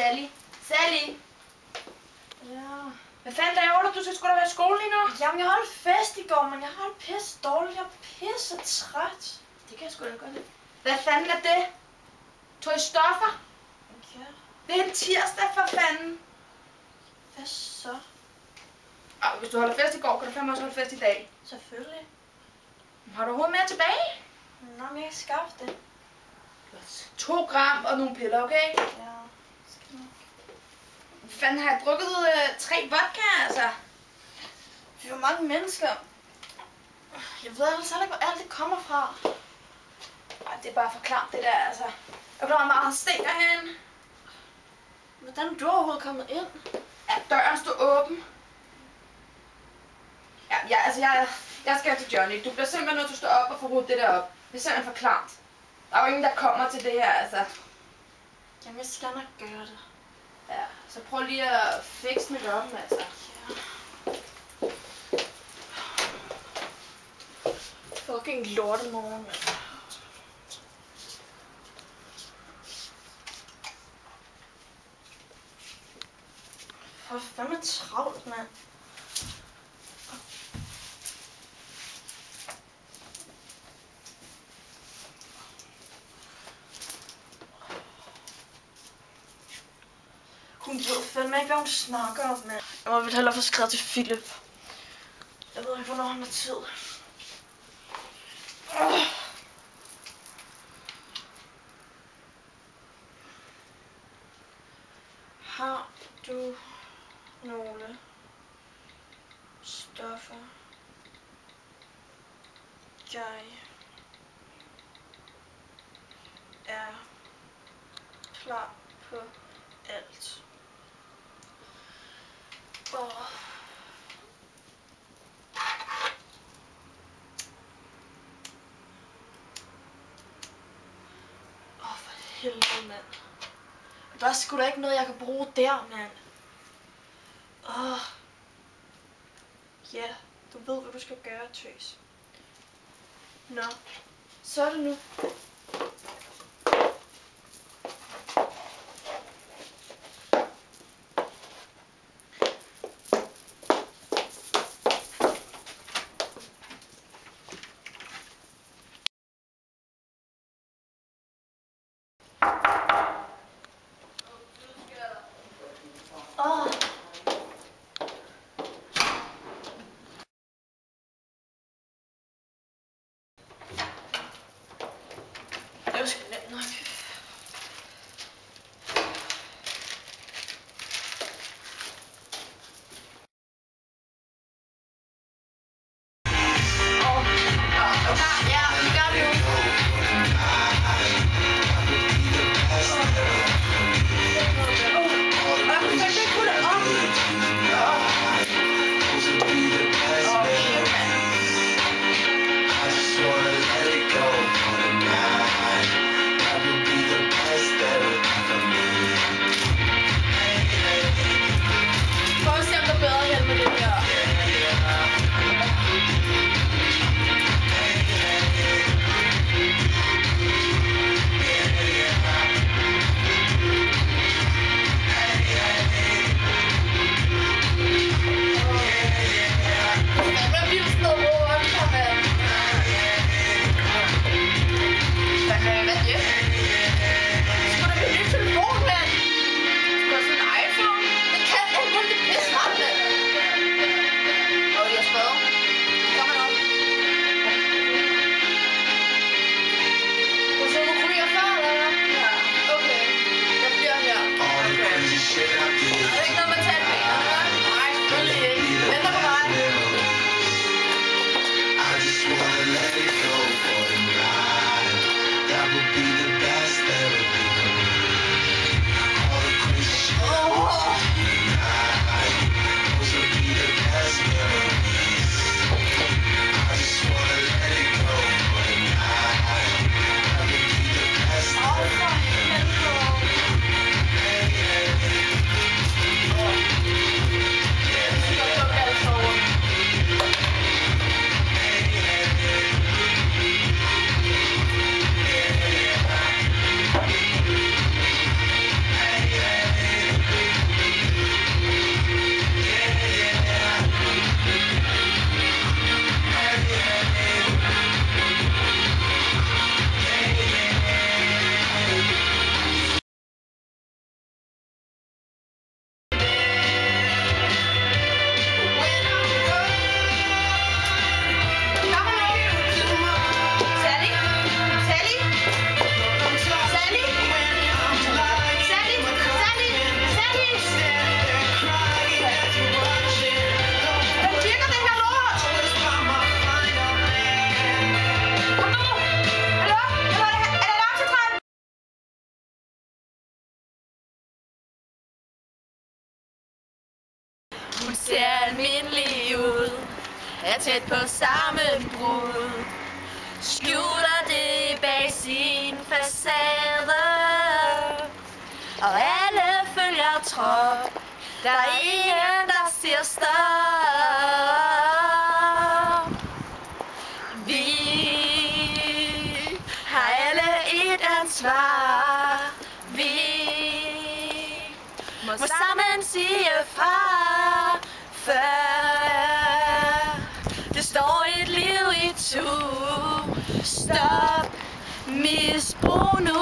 Sally. Sally! Ja. Hvad fanden laver du? Du skal sgu da være i skole lige nu. Jamen, jeg holdt fest i går, men jeg har det pisse dårligt. Jeg er pisse træt. Det kan jeg sgu da godt lide. Hvad fanden er det? Tog I stoffer? Ja. Det er en tirsdag for fanden. Hvad så? Hvis du holder fest i går, kan du fandme også holde fest i dag. Selvfølgelig. Har du overhovedet mere tilbage? Nå, men jeg kan skaffe det. 2 gram og nogle piller, okay? Ja. Skal nok. Fanden, har jeg drukket 3 vodka, altså? Vi er jo mange mennesker. Jeg ved altså ikke, hvor alt det kommer fra. Ej, det er bare for klart, det der, altså. Jeg bliver meget stikker hen. Hvordan er du overhovedet kommet ind? Ja, døren stod åben. Ja, jeg skal til Johnny. Du bliver simpelthen nødt til at stå op og få ryddet det der op. Det er simpelthen for klart. Der er jo ingen, der kommer til det her, altså. Jamen, jeg skal nok gøre det. Ja, så prøv lige at fikse mit op, altså. Ja. Fucking lortemorgen, mand. For fanden travlt, mand. Hun ved fandme ikke, hvad hun snakker om, mand. Jeg må vel hellere få skrevet til Philip. Jeg ved ikke, hvornår han har tid. Har du nogle stoffer? Jeg er klar på alt. For helvede, mand. Der er sgu da ikke noget, jeg kan bruge der, mand. Ja, du ved, hvad du skal gøre, tøs. Nå, så er det nu. Hun ser almindelig ud, er tæt på sammenbrud, skjuler det bag sin facade, og alle følger trop. Der er ingen, der siger stop. Vi har alle et ansvar. Vi må sammen sige fra, før det står et liv i tu. Stop misbrug nu.